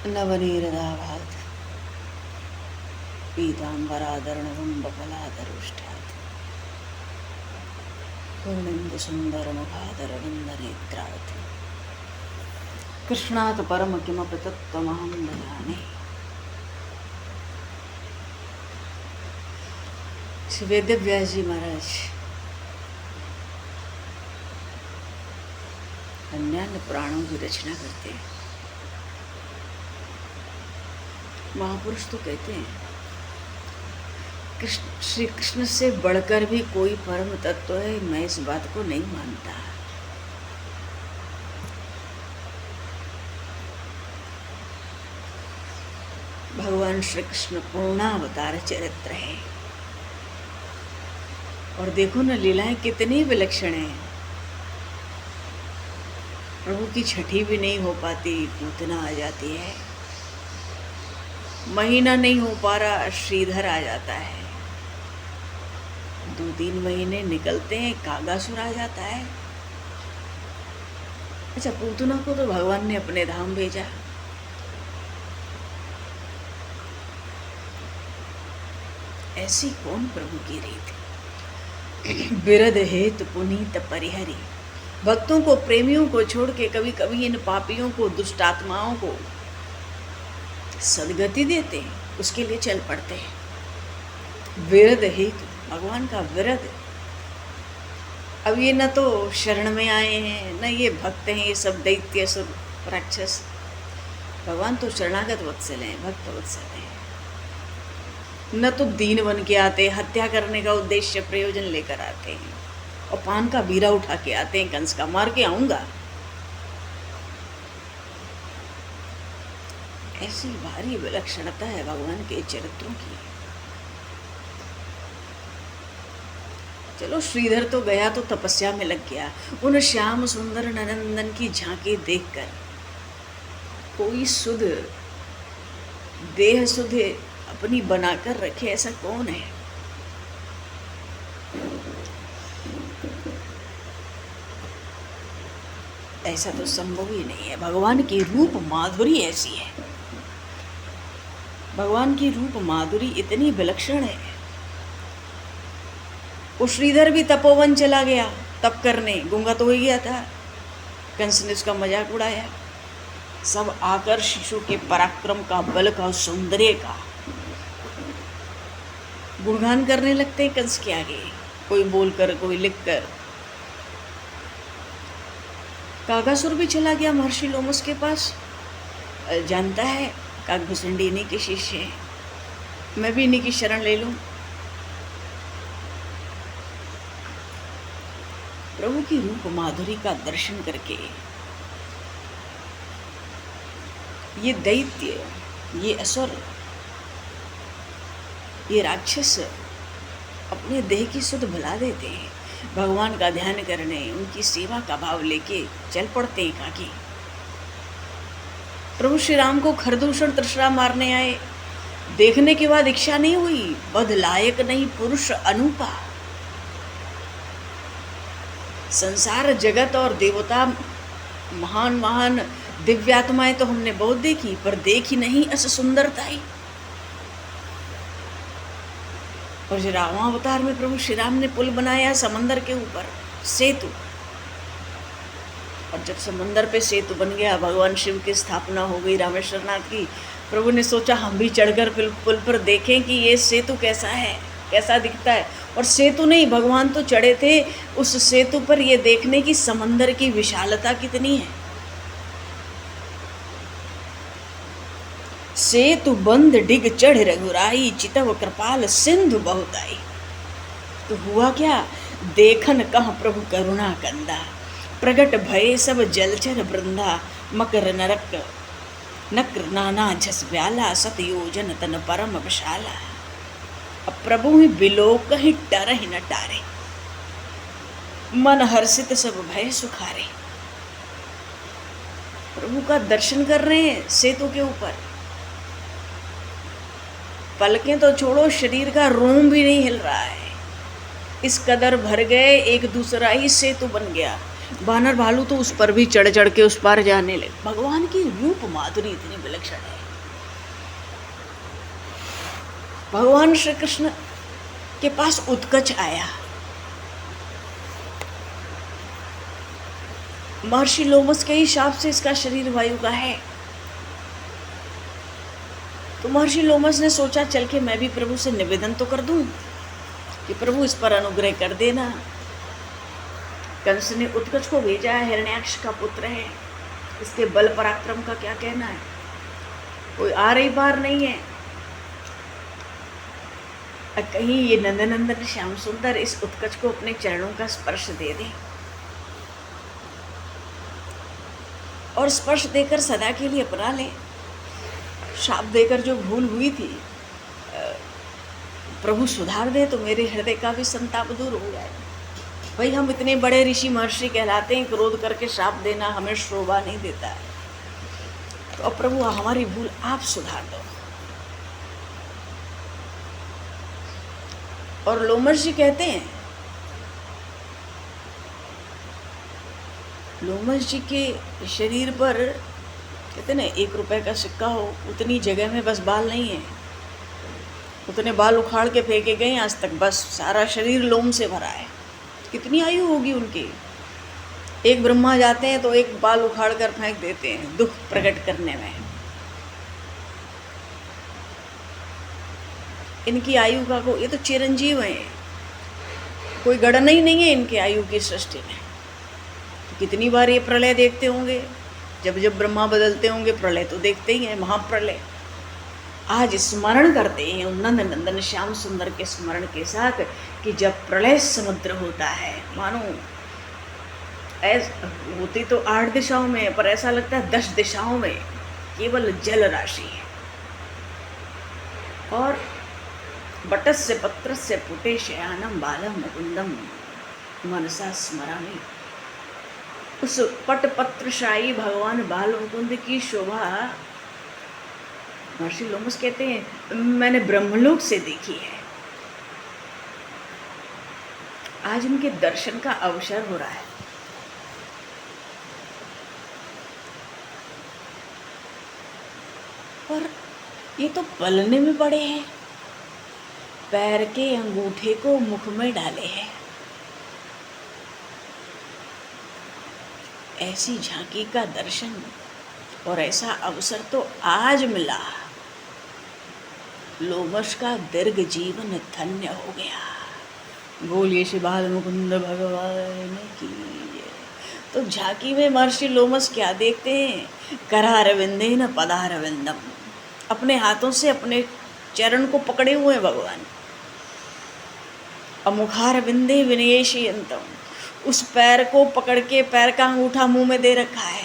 नवनीरदाभात् पीताम्बरादर्णवं बफलादरुष्टात् पूर्णेन्दुसुन्दरमुखादरविन्दनेत्रात् कृष्णात् परम किमपि तत्त्वमहं न जाने। श्री वेदव्यास जी महाराज अन्यान्य पुराणों की रचना करते हैं। महापुरुष तो कहते हैं श्री कृष्ण से बढ़कर भी कोई परम तत्व है, मैं इस बात को नहीं मानता। भगवान श्री कृष्ण पूर्णावतार चरित्र है और देखो न लीलाएं कितनी विलक्षण हैं। प्रभु की छठी भी नहीं हो पाती, पूतना आ जाती है। महीना नहीं हो पा रहा, श्रीधर आ जाता है। 2-3 महीने निकलते हैं, कागासुर आ जाता है। अच्छा, पूतना को तो भगवान ने अपने धाम भेजा। ऐसी कौन प्रभु की रीत? बिरद हेतु पुनीत परिहरी, भक्तों को, प्रेमियों को छोड़ के कभी कभी इन पापियों को, दुष्टात्माओं को सदगति देते हैं, उसके लिए चल पड़ते हैं। विरद हेतु, भगवान का विरद। अब ये न तो शरण में आए हैं, न ये भक्त हैं, ये सब दैत्य असुर राक्षस। भगवान तो शरणागत वत्सल हैं, भक्त वत्सल हैं। न तो दीन बन के आते, हत्या करने का उद्देश्य प्रयोजन लेकर आते हैं और पान का बीरा उठा के आते हैं, कंस का मार के आऊंगा। ऐसी भारी विलक्षणता है भगवान के चरित्रों की। चलो, श्रीधर तो गया तो तपस्या में लग गया। उन श्याम सुंदर ननंदन की झांकी देखकर कोई सुध, देह सुध अपनी बनाकर रखे, ऐसा कौन है? ऐसा तो संभव ही नहीं है। भगवान की रूप माधुरी ऐसी है, भगवान की रूप माधुरी इतनी विलक्षण है। वो श्रीधर भी तपोवन चला गया तप करने, गूंगा तो हो ही गया था। कंस ने उसका मजाक उड़ाया। सब आकर शिशु के पराक्रम का, बल का, सौंदर्य का गुणगान करने लगते हैं कंस के आगे, कोई बोलकर, कोई लिखकर। कागासुर भी चला गया महर्षि लोमस के पास। जानता है काकभूषुंडी इन्हीं के शिष्य हैं, मैं भी इन्हीं की शरण ले लूं। प्रभु की रूप माधुरी का दर्शन करके ये दैत्य, ये असुर, ये राक्षस अपने देह की सुध भुला देते हैं। भगवान का ध्यान करने, उनकी सेवा का भाव लेके चल पड़ते हैं काकी। प्रभु श्री राम को खरदूषण तृष्णा मारने आए, देखने के बाद इच्छा नहीं हुई, बद लायक नहीं पुरुष अनूपा। संसार जगत और देवता, महान महान दिव्यात्माएं तो हमने बहुत देखी, पर देखी नहीं अस सुंदरता ही। और रामावतार में प्रभु श्री राम ने पुल बनाया समंदर के ऊपर, सेतु। और जब समंदर पे सेतु बन गया, भगवान शिव की स्थापना हो गई रामेश्वरनाथ की, प्रभु ने सोचा हम भी चढ़कर पुल पर देखें कि ये सेतु कैसा है, कैसा दिखता है। और सेतु नहीं, भगवान तो चढ़े थे उस सेतु पर, ये देखने की समंदर की विशालता कितनी है। सेतु बंद डिग चढ़ रघुराई, चितव कृपाल सिंधु बहुत आई। तो हुआ क्या? देखन कह प्रभु करुणा कंदा, प्रगट भये सब जलचर वृंदा। मकर नरक नक्र नाना झस व्याला, सत योजन तन परम विशाला। अब प्रभु ही बिलोक ही डर ही न टारे, मन हर्षित सब भय सुखारे। प्रभु का दर्शन कर रहे हैं सेतु के ऊपर। पलकें तो छोड़ो, शरीर का रोम भी नहीं हिल रहा है, इस कदर भर गए। एक दूसरा ही सेतु बन गया। बानर भालू तो उस पर भी चढ़ चढ़ के उस पार जाने लगे। भगवान की रूप माधुरी इतनी विलक्षण है। भगवान श्री कृष्ण के पास उत्कच आया। महर्षि लोमस के हिसाब से इसका शरीर वायु का है। तो महर्षि लोमस ने सोचा चल के मैं भी प्रभु से निवेदन तो कर दूं कि प्रभु इस पर अनुग्रह कर देना। कंस ने उत्कच को भेजा है, हिरण्याक्ष का पुत्र है, इसके बल पराक्रम का क्या कहना है, कोई आ रही बार नहीं है। कहीं ये नंदनंदन श्याम सुंदर इस उत्कच को अपने चरणों का स्पर्श दे दे और स्पर्श देकर सदा के लिए अपना ले। शाप देकर जो भूल हुई थी प्रभु सुधार दे तो मेरे हृदय का भी संताप दूर हो जाए। भाई हम इतने बड़े ऋषि महर्षि कहलाते हैं, क्रोध करके श्राप देना हमें शोभा नहीं देता है। तो अब प्रभु हमारी भूल आप सुधार दो। और लोमस जी कहते हैं, लोमस जी के शरीर पर कहते ना 1 रुपए का सिक्का हो उतनी जगह में बस बाल नहीं है, उतने बाल उखाड़ के फेंके गए आज तक, बस सारा शरीर लोम से भरा है। कितनी आयु होगी उनकी। एक ब्रह्मा जाते हैं तो एक बाल उखाड़ कर फेंक देते हैं दुख प्रकट करने में। इनकी आयु का को ये तो चिरंजीव हैं, कोई गणना ही नहीं है इनके आयु की सृष्टि में। तो कितनी बार ये प्रलय देखते होंगे, जब जब ब्रह्मा बदलते होंगे प्रलय तो देखते ही हैं, महाप्रलय। आज स्मरण करते हैं उन नंद नंदन श्याम सुंदर के स्मरण के साथ कि जब प्रलय समुद्र होता है, मानो होती तो 8 दिशाओं में, पर ऐसा लगता है 10 दिशाओं में केवल जल राशि है। और बटस्य पत्रस्य पुटे शयानम बालम मुकुंदम मनसा स्मरामि। उस पट पत्रशाही भगवान बाल मुकुंद की शोभा महर्षि लोमस कहते हैं मैंने ब्रह्मलोक से देखी है। आज उनके दर्शन का अवसर हो रहा है। और ये तो पलने में पड़े हैं, पैर के अंगूठे को मुख में डाले हैं। ऐसी झांकी का दर्शन और ऐसा अवसर तो आज मिला। लोमस का दीर्घ जीवन धन्य हो गया। बोलिए श्री बाल मुकुंद भगवान की। तो झांकी में महर्षि लोमस क्या देखते हैं, करारविंदे न पदारविंदम, अपने हाथों से अपने चरण को पकड़े हुए हैं भगवान। अमुखार विंदे विनयेशयंतम, उस पैर को पकड़ के पैर का अंगूठा मुंह में दे रखा है।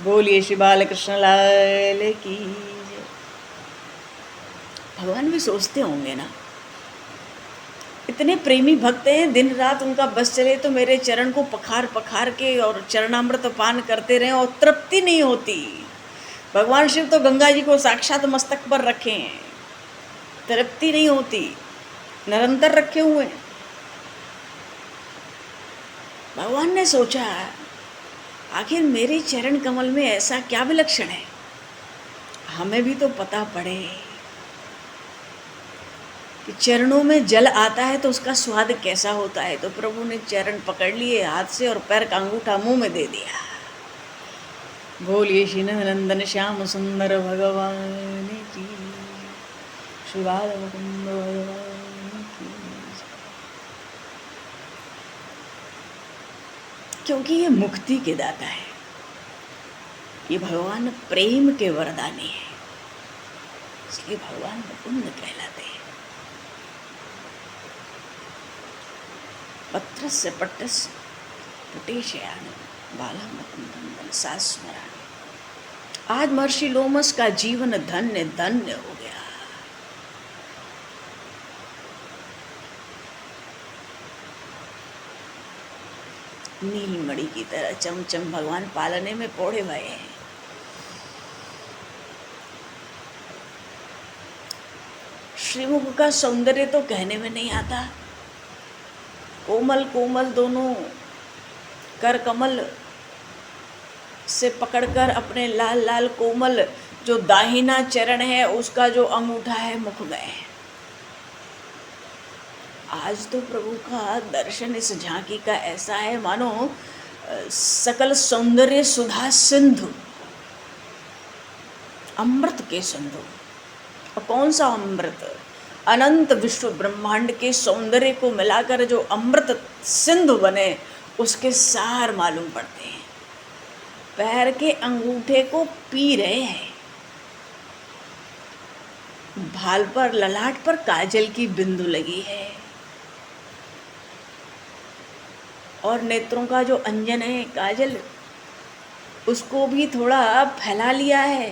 बोलिए श्री बाल कृष्ण लाल की। भगवान भी सोचते होंगे ना, इतने प्रेमी भक्त हैं, दिन रात उनका बस चले तो मेरे चरण को पखार पखार के और चरणामृत पान करते रहें और तृप्ति नहीं होती। भगवान शिव तो गंगा जी को साक्षात मस्तक पर रखे हैं, तृप्ति नहीं होती, निरंतर रखे हुए हैं। भगवान ने सोचा आखिर मेरे चरण कमल में ऐसा क्या विलक्षण है, हमें भी तो पता पड़े कि चरणों में जल आता है तो उसका स्वाद कैसा होता है। तो प्रभु ने चरण पकड़ लिए हाथ से और पैर का अंगूठा मुंह में दे दिया। बोलिए श्री नंदन श्याम सुंदर भगवान की, श्री बाल मुकुंद भगवान की। क्योंकि ये मुक्ति के दाता है, ये भगवान प्रेम के वरदानी है, इसलिए भगवान मुकुंद कहलाते हैं। पत्रस्य पट्टस्य पुटेशयानम बाला मुकुंदम मनसा स्मरामि। आज महर्षि लोमस का जीवन धन्य धन्य हो गया। नीलमणि की तरह चमचम भगवान पालने में पौड़े भये हैं। श्रीमुख का सौंदर्य तो कहने में नहीं आता। कोमल कोमल दोनों कर कमल से पकड़कर अपने लाल लाल कोमल जो दाहिना चरण है उसका जो अंगूठा है मुख में है। आज तो प्रभु का दर्शन इस झांकी का ऐसा है मानो सकल सौंदर्य सुधा सिंधु, अमृत के सिंधु। और कौन सा अमृत? अनंत विश्व ब्रह्मांड के सौंदर्य को मिलाकर जो अमृत सिंधु बने उसके सार मालूम पड़ते हैं। पैर के अंगूठे को पी रहे हैं। भाल पर ललाट पर काजल की बिंदु लगी है और नेत्रों का जो अंजन है काजल उसको भी थोड़ा फैला लिया है।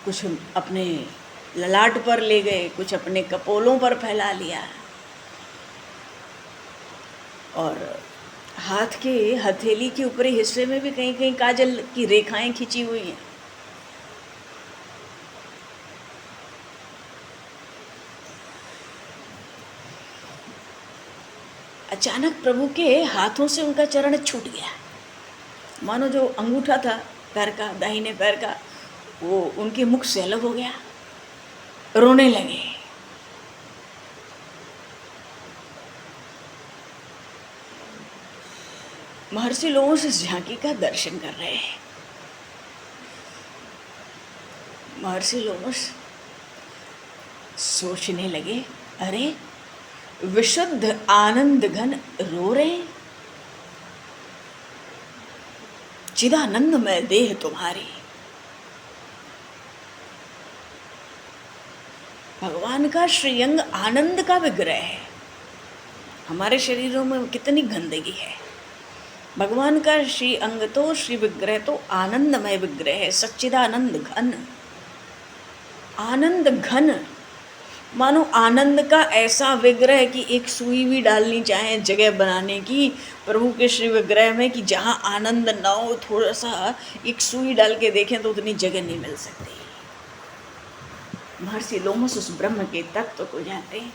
कुछ अपने ललाट पर ले गए, कुछ अपने कपोलों पर फैला लिया और हाथ के हथेली के ऊपरी हिस्से में भी कहीं कहीं काजल की रेखाएं खिंची हुई हैं। अचानक प्रभु के हाथों से उनका चरण छूट गया, मानो जो अंगूठा था पैर का, दाहिने पैर का, वो उनके मुख से अलग हो गया। रोने लगे। महर्षि लोगों से झांकी का दर्शन कर रहे हैं। महर्षि लोगों सोचने लगे, अरे विशुद्ध आनंद घन रो रहे, चिदानंद में देह तुम्हारी। भगवान का श्रीअंग आनंद का विग्रह है। हमारे शरीरों में कितनी गंदगी है। भगवान का श्री अंग तो, श्री विग्रह तो आनंदमय विग्रह है, सच्चिदानंद घन। आनंद घन मानो आनंद का ऐसा विग्रह कि एक सुई भी डालनी चाहे जगह बनाने की प्रभु के श्री विग्रह में कि जहाँ आनंद ना हो, थोड़ा सा एक सुई डाल के देखें तो उतनी जगह नहीं मिल सकती। महर्षि लोमस उस ब्रह्म के तत्व को जानते हैं।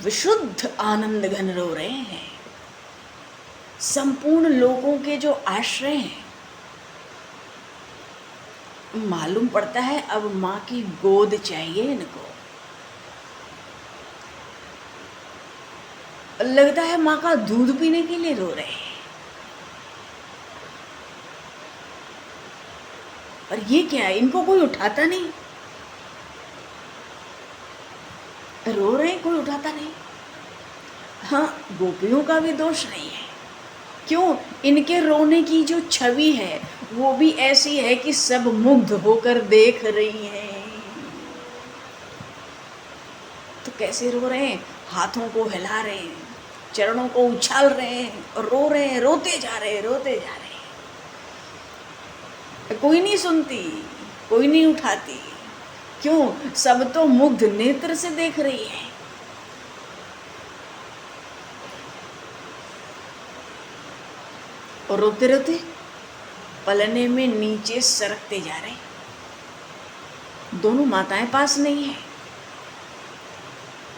विशुद्ध आनंद घन रो रहे हैं। संपूर्ण लोगों के जो आश्रय हैं, मालूम पड़ता है अब माँ की गोद चाहिए इनको। लगता है माँ का दूध पीने के लिए रो रहे हैं। और ये क्या है, इनको कोई उठाता नहीं। रो रहे हैं, कोई उठाता नहीं। हाँ, गोपियों का भी दोष नहीं है। क्यों? इनके रोने की जो छवि है वो भी ऐसी है कि सब मुग्ध होकर देख रही हैं। तो कैसे रो रहे हैं? हाथों को हिला रहे हैं, चरणों को उछाल रहे हैं और रो रहे हैं, रोते जा रहे हैं, रोते जा रहे हैं। कोई नहीं सुनती, कोई नहीं उठाती। क्यों? सब तो मुग्ध नेत्र से देख रही है। और रोते रोते पलने में नीचे सरकते जा रहे। दोनों माताएं पास नहीं है।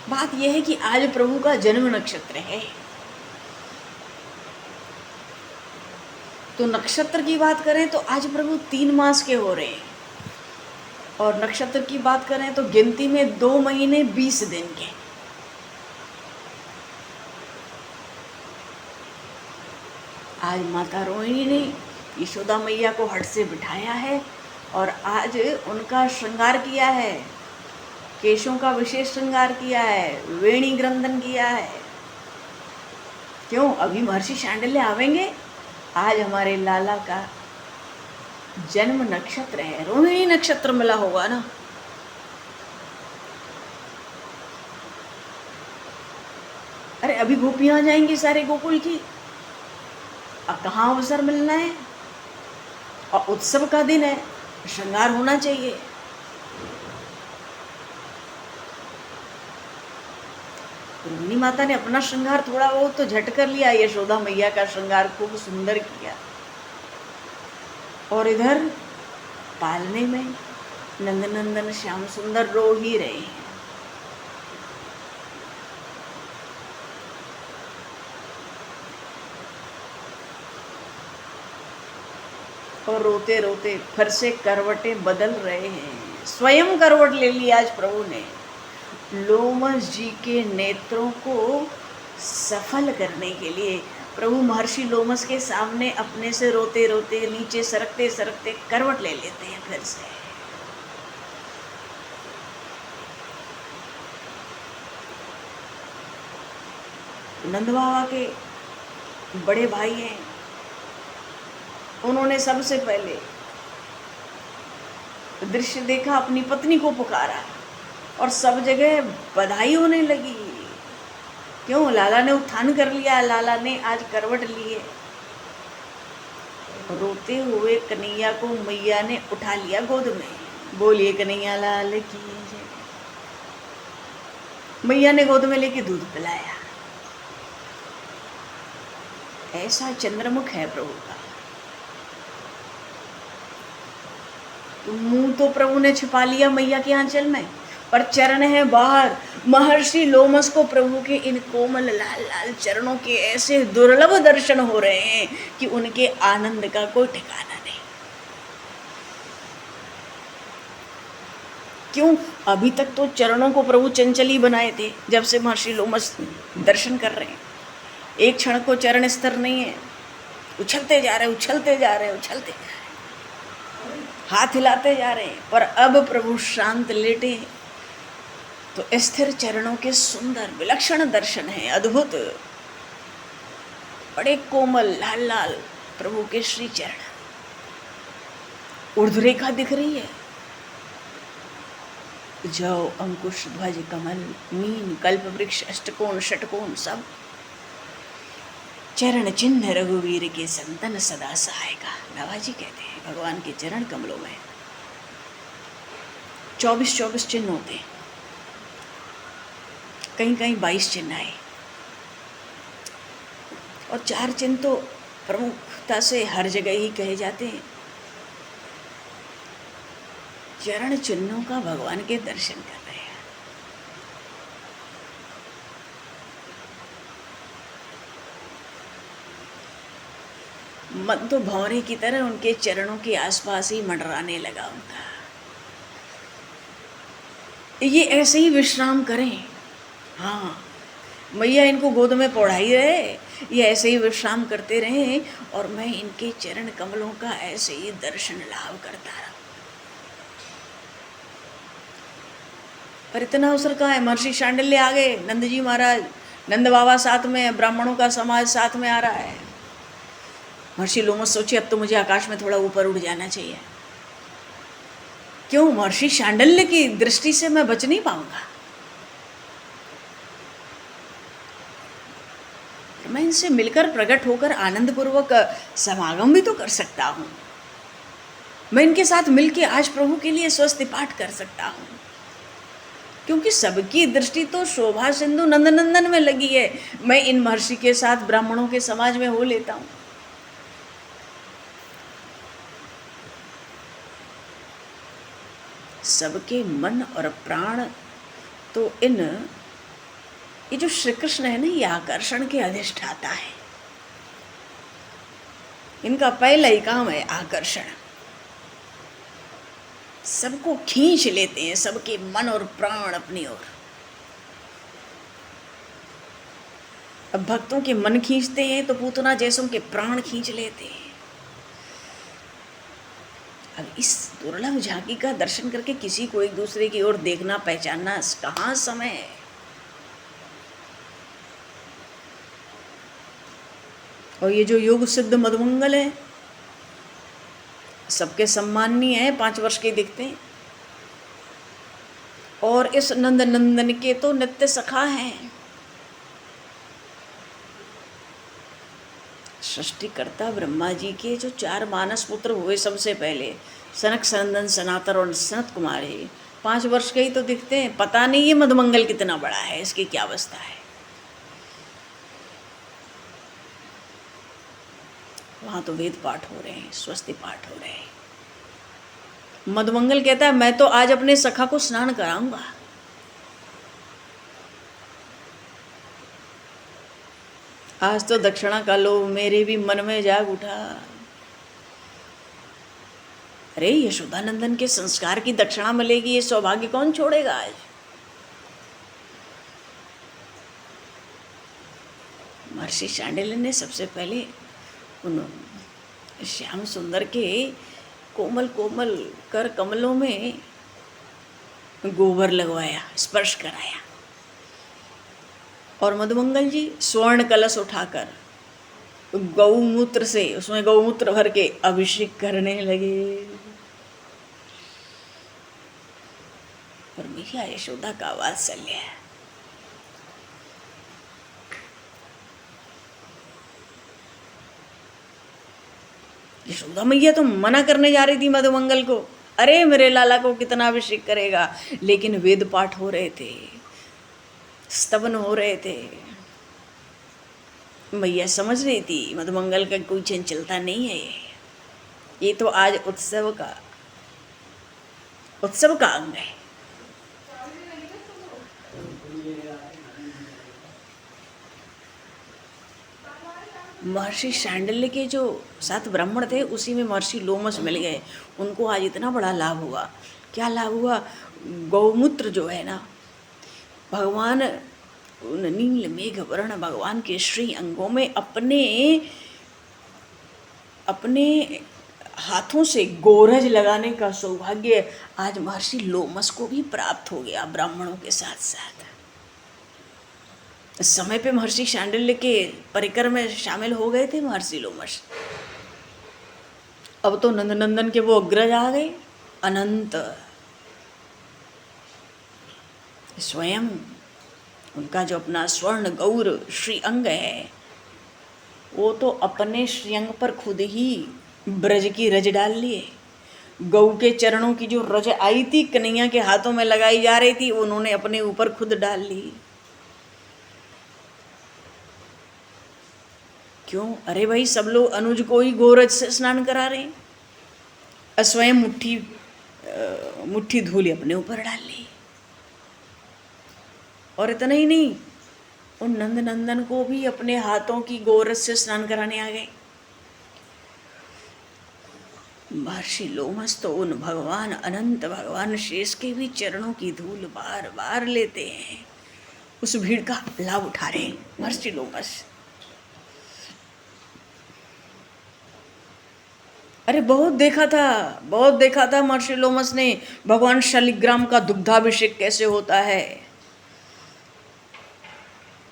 बात यह है कि आज प्रभु का जन्म नक्षत्र है। तो नक्षत्र की बात करें तो आज प्रभु 3 मास के हो रहे हैं और नक्षत्र की बात करें तो गिनती में 2 महीने 20 दिन के। आज माता रोहिणी ने यशोदा मैया को हट से बिठाया है और आज उनका श्रृंगार किया है, केशों का विशेष श्रृंगार किया है, वेणी ग्रंथन किया है। क्यों? अभी महर्षि शांडिल्य आवेंगे। आज हमारे लाला का जन्म नक्षत्र है, रोहिणी नक्षत्र मिला होगा ना। अरे अभी गोपियां आ जाएंगी सारे गोकुल की। अब कहाँ अवसर मिलना है? और उत्सव का दिन है, श्रृंगार होना चाहिए। रोहिणी माता ने अपना श्रृंगार थोड़ा बहुत तो झट कर लिया, यशोदा मैया का श्रृंगार खूब सुंदर किया। और इधर पालने में नंदनंदन श्याम सुंदर रो ही रहे हैं। और रोते रोते फिर से करवटें बदल रहे हैं। स्वयं करवट ले ली आज प्रभु ने लोमस जी के नेत्रों को सफल करने के लिए। प्रभु महर्षि लोमस के सामने अपने से रोते रोते नीचे सरकते सरकते करवट ले लेते हैं फिर से। नंद बाबा के बड़े भाई हैं, उन्होंने सबसे पहले दृश्य देखा, अपनी पत्नी को पुकारा और सब जगह बधाई होने लगी। क्यों? लाला ने उत्थान कर लिया, लाला ने आज करवट ली है। रोते हुए कन्हैया को मैया ने उठा लिया गोद में। बोलिए कन्हैया लाल की जय। मैया ने गोद में लेके दूध पिलाया। ऐसा चंद्रमुख है प्रभु का। मुंह तो प्रभु ने छिपा लिया मैया के आंचल में, पर चरण है बाहर। महर्षि लोमस को प्रभु के इन कोमल लाल लाल चरणों के ऐसे दुर्लभ दर्शन हो रहे हैं कि उनके आनंद का कोई ठिकाना नहीं। क्यों? अभी तक तो चरणों को प्रभु चंचली बनाए थे। जब से महर्षि लोमस दर्शन कर रहे हैं, एक क्षण को चरण स्थिर नहीं है, उछलते जा रहे, उछलते जा रहे, उछलते जा रहे, हाथ हिलाते जा रहे हैं। पर अब प्रभु शांत लेटे तो स्थिर चरणों के सुंदर विलक्षण दर्शन है, अद्भुत, बड़े कोमल लाल लाल प्रभु के श्री चरण। ऊर्ध्वरेखा दिख रही है, जौ अंकुश ध्वज कमल मीन कल्प वृक्ष अष्टकोण षटकोण सब। चरण चिन्ह रघुवीर के संतन सदा सहायका। नवाजी कहते हैं भगवान के चरण कमलों में 24 चिन्ह होते हैं, कहीं कहीं 22 चिन्ह आए, और 4 चिन्ह तो प्रमुखता से हर जगह ही कहे जाते हैं। चरण चिन्हों का भगवान के दर्शन कर रहे हैं। मन तो भंवरे की तरह उनके चरणों के आसपास ही मंडराने लगा उनका। ये ऐसे ही विश्राम करें। हाँ, मैया इनको गोद में पौड़ाई रहे, ये ऐसे ही विश्राम करते रहे और मैं इनके चरण कमलों का ऐसे ही दर्शन लाभ करता रहा। पर इतना अवसर कहाँ है? महर्षि शांडिल्य आ गए, नंद जी महाराज, नंद बाबा साथ में, ब्राह्मणों का समाज साथ में आ रहा है। महर्षि लोमस सोचे अब तो मुझे आकाश में थोड़ा ऊपर उड़ जाना चाहिए। क्यों? महर्षि शांडिल्य की दृष्टि से मैं बच नहीं पाऊंगा। मैं इनसे मिलकर प्रकट होकर आनंद पूर्वक समागम भी तो कर सकता हूँ। मैं इनके साथ मिलके आज प्रभु के लिए स्वस्ति पाठ कर सकता हूँ, क्योंकि सबकी दृष्टि तो शोभा सिंधु नंदनंदन में लगी है। मैं इन महर्षि के साथ ब्राह्मणों के समाज में हो लेता हूँ। सबके मन और प्राण तो ये जो श्री कृष्ण है ना, ये आकर्षण के अधिष्ठाता है। इनका पहला ही काम है आकर्षण। सबको खींच लेते हैं, सबके मन और प्राण अपनी ओर। अब भक्तों के मन खींचते हैं तो पूतना जैसों के प्राण खींच लेते हैं। अब इस दुर्लभ झांकी का दर्शन करके किसी को एक दूसरे की ओर देखना पहचानना कहाँ समय है। और ये जो योग सिद्ध मधुमंगल है, सबके सम्माननीय है, 5 वर्ष के दिखते हैं, और इस नंद नंदन के तो नित्य सखा हैं। सृष्टिकर्ता ब्रह्मा जी के जो 4 मानस पुत्र हुए सबसे पहले, सनक सनंदन सनातन और सनत कुमार है, 5 वर्ष के ही तो दिखते हैं। पता नहीं ये मधुमंगल कितना बड़ा है, इसकी क्या अवस्था है। वहाँ तो वेद पाठ हो रहे हैं, स्वस्ति पाठ हो रहे हैं। मधुमंगल कहता है मैं तो आज अपने सखा को स्नान कराऊंगा। आज तो दक्षिणा का लोभ मेरे भी मन में जाग उठा। अरे यशोदानंदन के संस्कार की दक्षिणा मिलेगी, ये सौभाग्य कौन छोड़ेगा आज। महर्षि शांडिल्य ने सबसे पहले उन श्याम सुंदर के कोमल कोमल कर कमलों में गोबर लगवाया, स्पर्श कराया, और मधुमंगल जी स्वर्ण कलश उठाकर गौमूत्र से, उसमें गौमूत्र भर के अभिषेक करने लगे। और मैया यशोदा का वात्सल्य है। यशोदा मैया तो मना करने जा रही थी मधुमंगल को, अरे मेरे लाला को कितना अभिषेक करेगा, लेकिन वेद पाठ हो रहे थे, स्तवन हो रहे थे। मैया समझ रही थी मधुमंगल का कोई चंचलता नहीं है, ये तो आज उत्सव का अंग है। महर्षि शांडिल्य के जो 7 ब्राह्मण थे उसी में महर्षि लोमस मिल गए। उनको आज इतना बड़ा लाभ हुआ। क्या लाभ हुआ? गौमूत्र जो है ना, भगवान नील मेघ वर्ण भगवान के श्री अंगों में अपने हाथों से गोरज लगाने का सौभाग्य आज महर्षि लोमस को भी प्राप्त हो गया, ब्राह्मणों के साथ साथ। इस समय पे महर्षि शांडिल्य के परिकर में शामिल हो गए थे महर्षि लोमस। अब तो नंदनंदन के वो अग्रज आ गए, अनंत। स्वयं उनका जो अपना स्वर्ण गौर श्री अंग है, वो तो अपने श्रीअंग पर खुद ही ब्रज की रज डाल लिए। गौ के चरणों की जो रज आई थी, कन्हैया के हाथों में लगाई जा रही थी, उन्होंने अपने ऊपर खुद डाल ली। क्यों? अरे भाई, सब लोग अनुज को ही गोरज से स्नान करा रहे हैं, स्वयं मुट्ठी धूल अपने ऊपर डाल ली। और इतना ही नहीं, उन नंदनंदन को भी अपने हाथों की गोरज से स्नान कराने आ गए। महर्षि लोमस तो उन भगवान अनंत भगवान शेष के भी चरणों की धूल बार बार लेते हैं। उस भीड़ का लाभ उठा रहे हैं महर्षि लोमस। अरे बहुत देखा था महर्षि लोमस ने भगवान शालिग्राम का दुग्धाभिषेक कैसे होता है,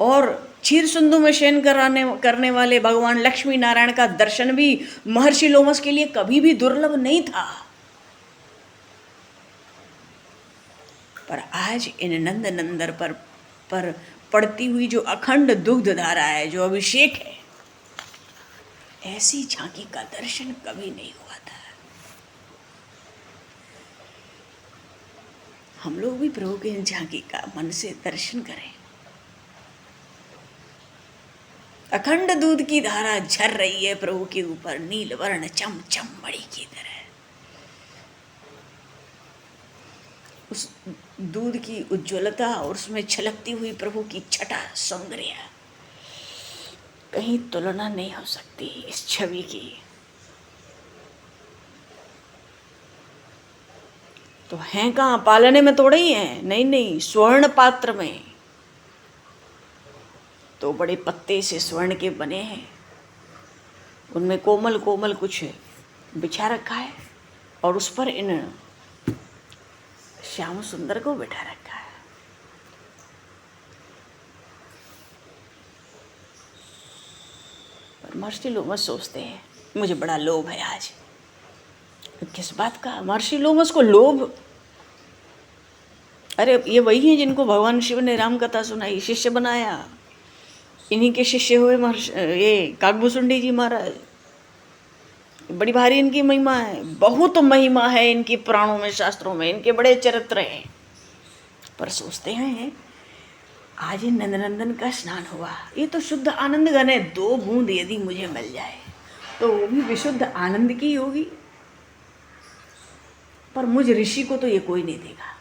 और क्षीर सिंधु में शयन करने वाले भगवान लक्ष्मी नारायण का दर्शन भी महर्षि लोमस के लिए कभी भी दुर्लभ नहीं था। पर आज इन नंद नंदर पर पड़ती हुई जो अखंड दुग्ध धारा है, जो अभिषेक है, ऐसी झांकी का दर्शन कभी नहीं हुआ था। हम लोग भी प्रभु के इन झांकी का मन से दर्शन करें। अखंड दूध की धारा झर रही है प्रभु के ऊपर, नील वर्ण चम चम मणि की तरह। उस दूध की उज्ज्वलता और उसमें छलकती हुई प्रभु की छटा सौंदर्य, कहीं तुलना नहीं हो सकती इस छवि की। तो हैं कहाँ? पालने में थोड़े ही हैं, नहीं, स्वर्ण पात्र में। तो बड़े पत्ते से स्वर्ण के बने हैं, उनमें कोमल कोमल कुछ बिछा रखा है, और उस पर इन श्याम सुंदर को बिठा रखा है। पर महर्षि लोमस सोचते हैं, मुझे बड़ा लोभ है आज। किस बात का? महर्षि लोमस को लोभ? अरे ये वही हैं जिनको भगवान शिव ने राम कथा सुनाई, शिष्य बनाया। इन्हीं के शिष्य हुए ये काकभूषुंडी जी महाराज। बड़ी भारी इनकी महिमा है, बहुत महिमा है इनकी पुराणों में, शास्त्रों में, इनके बड़े चरित्र हैं। पर सोचते हैं आज नंदनंदन का स्नान हुआ, ये तो शुद्ध आनंद घन है, 2 बूंद यदि मुझे मिल जाए तो वो भी विशुद्ध आनंद की होगी। पर मुझ ऋषि को तो ये कोई नहीं देगा,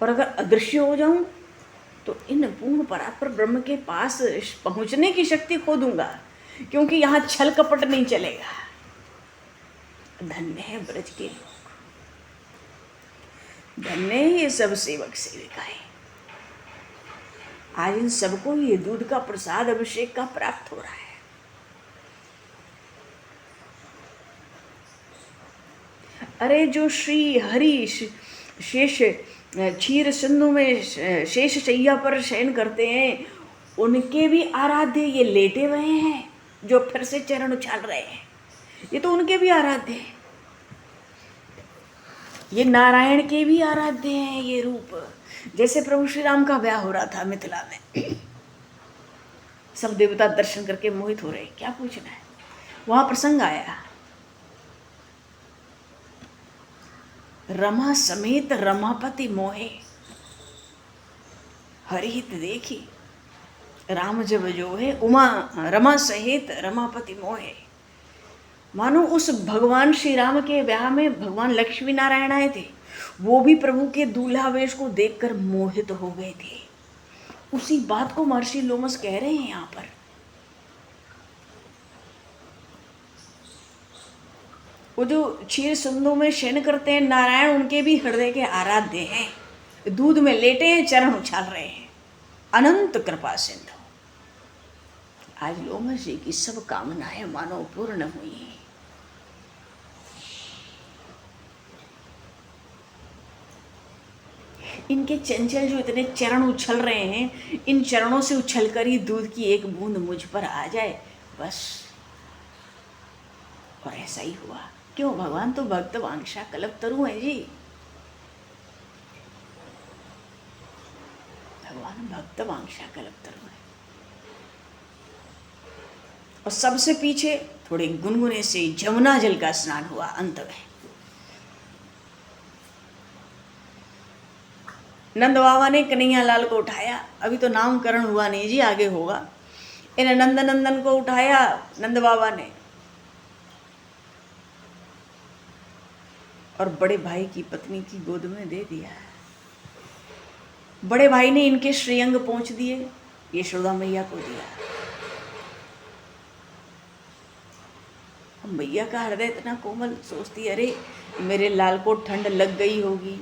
और अगर अदृश्य हो जाऊं तो इन पूर्ण परात्पर ब्रह्म के पास पहुंचने की शक्ति खो दूंगा। क्योंकि यहाँ छल कपट नहीं चलेगा। धन्य है ब्रज के लोग, धन्य है ये सब सेवक सेविकाएं। आज इन सबको ये दूध का प्रसाद अभिषेक का प्राप्त हो रहा है। अरे जो श्री हरि शेष क्षीर सिंधु में शेष शैया पर शयन करते हैं, उनके भी आराध्य ये लेटे हुए हैं जो फिर से चरण उछाल रहे हैं, ये तो उनके भी आराध्य हैं। ये नारायण के भी आराध्य हैं ये रूप। जैसे प्रभु श्री राम का ब्याह हो रहा था मिथिला में, सब देवता दर्शन करके मोहित हो रहे, क्या पूछना है। वहां प्रसंग आया, रमा समेत रमापति मोहे, हरिहित देखी राम जब जो है, उमा रमा सहित रमापति मोहे। मानो उस भगवान श्री राम के ब्याह में भगवान लक्ष्मी नारायण आए थे, वो भी प्रभु के दूल्हा वेश को देखकर मोहित हो गए थे। उसी बात को महर्षि लोमस कह रहे हैं यहाँ पर। वो जो क्षीर सिंधु में शयन करते हैं नारायण, उनके भी हृदय के आराध्य हैं। दूध में लेटे हैं, चरण उछाल रहे हैं। अनंत कृपा सिंधु। आज लोमस जी की सब कामनाएं मानो पूर्ण हुई। इनके चंचल जो इतने चरण उछल रहे हैं, इन चरणों से उछलकर ही दूध की एक बूंद मुझ पर आ जाए बस। और ऐसा ही हुआ। क्यों? भगवान तो भक्त वांछा कल्पतरु है जी। भगवान भक्त वांछा कल्पतरु है। और सबसे पीछे थोड़े गुनगुने से जमुना जल का स्नान हुआ अंत में। नंद बाबा ने कन्हैया लाल को उठाया, अभी तो नामकरण हुआ नहीं जी, आगे होगा। इन नंद नंदन को उठाया नंद बाबा ने और बड़े भाई की पत्नी की गोद में दे दिया। बड़े भाई ने इनके श्रीअंग पहुंच दिए, यशोदा मैया को दिया। मैया का हृदय इतना कोमल, सोचती अरे मेरे लाल को ठंड लग गई होगी,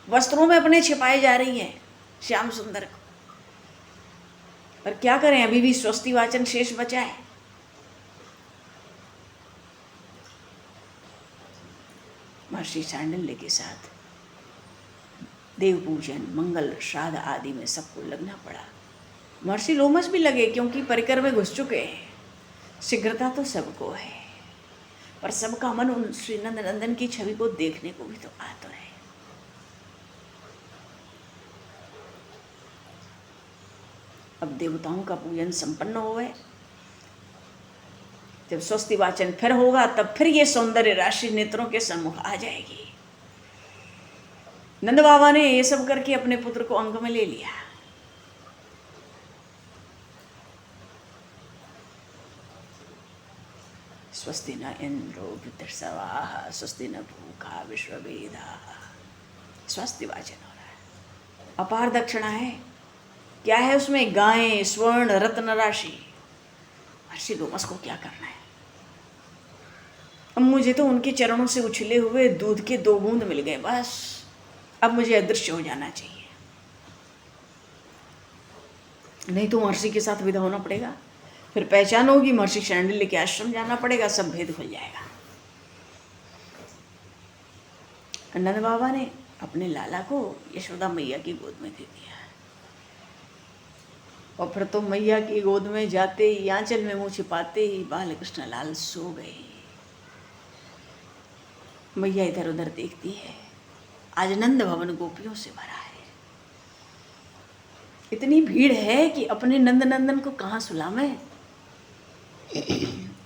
वस्त्रों में अपने छिपाए जा रही हैं श्याम सुंदर को। पर क्या करें, अभी भी स्वस्ति वाचन शेष बचा है। महर्षि सांडिल्य के साथ देव पूजन, मंगल, श्राद्ध आदि में सबको लगना पड़ा। महर्षि लोमस भी लगे क्योंकि परिकर में घुस चुके हैं। शीघ्रता तो सबको है, पर सबका मन उन श्री नंद नंदन की छवि को देखने को भी तो आता है। अब देवताओं का पूजन संपन्न हो गए। जब स्वस्ति वाचन फिर होगा तब फिर ये सौंदर्य राशि नेत्रों के सम्मुख आ जाएगी। नंद बाबा ने ये सब करके अपने पुत्र को अंग में ले लिया। स्वस्ति न इंद्रो वृद्धर्षवाः स्वस्ति न पूषा विश्ववेदाः। स्वस्ति वाचन हो रहा है। अपार दक्षिणा है। क्या है उसमें? गायें, स्वर्ण, रत्न राशि। महर्षि लोमस को क्या करना है? अब मुझे तो उनके चरणों से उछले हुए दूध के 2 बूंद मिल गए, बस अब मुझे अदृश्य हो जाना चाहिए, नहीं तो महर्षि के साथ विदा होना पड़ेगा। फिर पहचान होगी, महर्षि शांडिल्य के आश्रम जाना पड़ेगा, सब भेद खुल जाएगा। नंद बाबा ने अपने लाला को यशोदा मैया की गोद में दे दिया। और फिर तो मैया की गोद में जाते ही, आंचल में मुंह छिपाते ही बाल कृष्ण लाल सो गए। मैया इधर उधर देखती है। आज नंद भवन गोपियों से भरा है। इतनी भीड़ है कि अपने नंद नंदन को कहाँ सुलावे।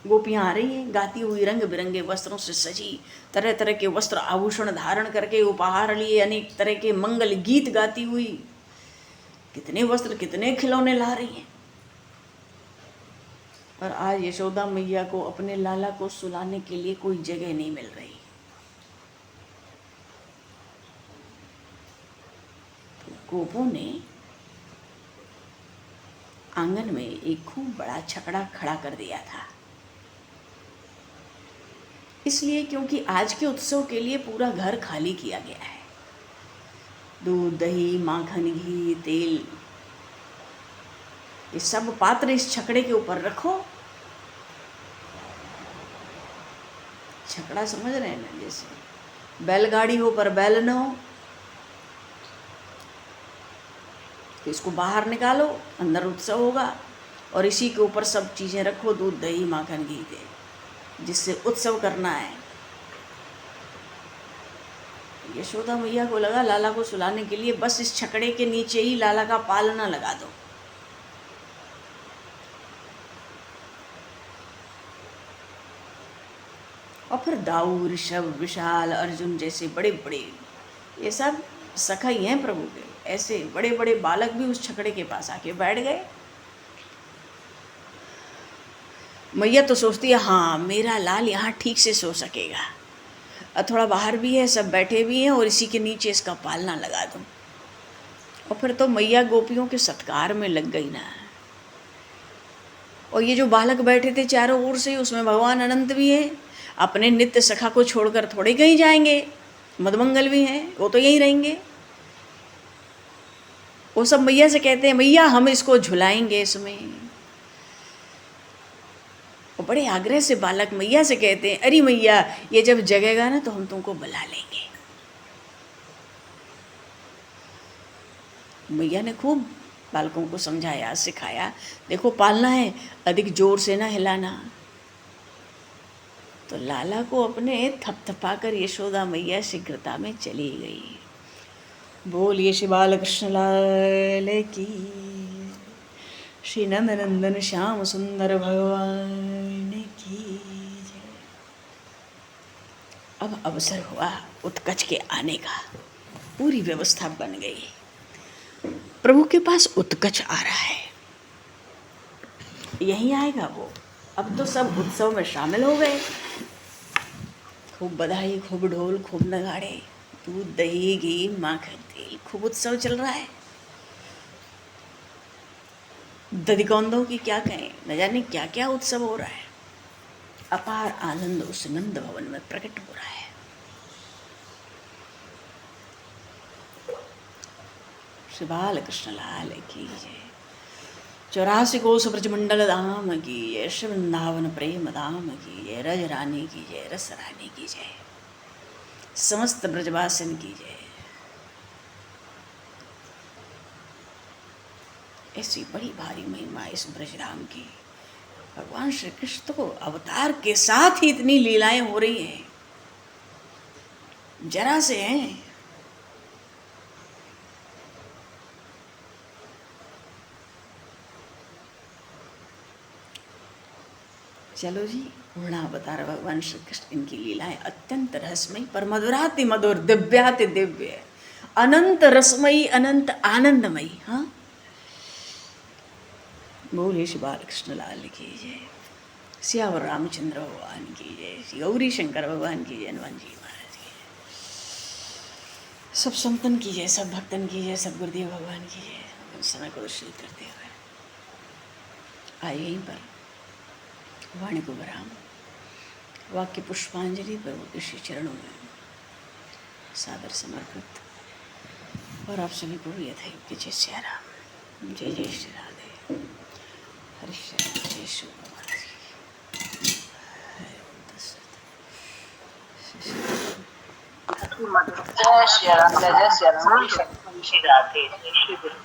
गोपियां आ रही हैं गाती हुई, रंग बिरंगे वस्त्रों से सजी, तरह तरह के वस्त्र आभूषण धारण करके, उपहार लिए, अनेक तरह के मंगल गीत गाती हुई। कितने वस्त्र, कितने खिलौने ला रही हैं। और आज यशोदा मैया को अपने लाला को सुलाने के लिए कोई जगह नहीं मिल रही। तो गोपों ने आंगन में एक खूब बड़ा छकड़ा खड़ा कर दिया था। इसलिए क्योंकि आज के उत्सव के लिए पूरा घर खाली किया गया है। दूध, दही, माखन, घी, तेल, ये सब पात्र इस छकड़े के ऊपर रखो। छकड़ा समझ रहे हैं ना, जैसे बैलगाड़ी हो पर बैल न हो, तो इसको बाहर निकालो, अंदर उत्सव होगा, और इसी के ऊपर सब चीज़ें रखो, दूध, दही, माखन, घी के, जिससे उत्सव करना है। यशोदा मैया को लगा लाला को सुलाने के लिए बस इस छकड़े के नीचे ही लाला का पालना लगा दो। और फिर दाऊ, ऋषभ, विशाल, अर्जुन जैसे बड़े बड़े, ये सब सखा ही हैं प्रभु के, ऐसे बड़े बड़े बालक भी उस छकड़े के पास आके बैठ गए। मैया तो सोचती है हाँ मेरा लाल यहाँ ठीक से सो सकेगा, और थोड़ा बाहर भी है, सब बैठे भी हैं, और इसी के नीचे इसका पालना लगा दूँ। और फिर तो मैया गोपियों के सत्कार में लग गई ना। और ये जो बालक बैठे थे चारों ओर से, उसमें भगवान अनंत भी हैं, अपने नित्य सखा को छोड़कर थोड़े कहीं जाएंगे। मधुमंगल भी हैं, वो तो यहीं रहेंगे। वो सब मैया से कहते हैं मैया हम इसको झुलाएंगे इसमें। और बड़े आग्रह से बालक मैया से कहते हैं अरे मैया ये जब जगेगा ना तो हम तुमको बुला लेंगे। मैया ने खूब बालकों को समझाया, सिखाया, देखो पालना है, अधिक जोर से ना हिलाना। तो लाला को अपने थपथपाकर यशोदा मैया शीघ्रता में चली गई। बोलिए श्री बालकृष्ण लाल की, श्री नंदनंदन श्याम सुंदर भगवान की जय। अब अवसर हुआ उत्कच के आने का, पूरी व्यवस्था बन गई। प्रभु के पास उत्कच आ रहा है, यहीं आएगा वो। अब तो सब उत्सव में शामिल हो गए, खूब बधाई, खूब ढोल, खूब नगाड़े, दूध, दही, घी, माखन, तेल, खूब उत्सव चल रहा है। दधिकौंदों की क्या कहें, न जाने क्या क्या उत्सव हो रहा है। अपार आनंद उस नंद भवन में प्रकट हो रहा है। श्री बालकृष्ण लाल की जय। 84 कोस ब्रजमंडल धाम की जय, श्री वृंदावन प्रेम धाम की जय, रज रानी की जय, रस रानी की जय, समस्त ब्रजवासिन की जय। ऐसी बड़ी भारी महिमा इस ब्रजधाम की। भगवान श्री कृष्ण को अवतार के साथ ही इतनी लीलाएं हो रही हैं, जरा से हैं। चलो जी, पूर्णावतार भगवान श्री कृष्ण, इनकी लीलाएं अत्यंत रसमयी, पर मधुराति मधुर, दिव्याति दिव्य, अनंत रसमयी, अनंत आनंदमयी। हाँ, बोले श्री बालकृष्ण लाल की जय, सियावर रामचंद्र भगवान की जय, श्री गौरी शंकर भगवान की जय, हनुमान जी महाराज की जय, सब संतन की जय, सब भक्तन की जय, सब गुरुदेव भगवान की जय। समय को दर्शित करते हुए आए यहीं पर वाणी को विराम, वाक्य पुष्पांजलि प्रभु के श्री चरणों में सादर समर्पित। और आप सभी को यथायुक्त जय सिया राम, जय जय श्री राधे, हरि श्री जय श्री भगवान जय श्री राम, जय श्री राम, श्री राधे, श्री गुरु।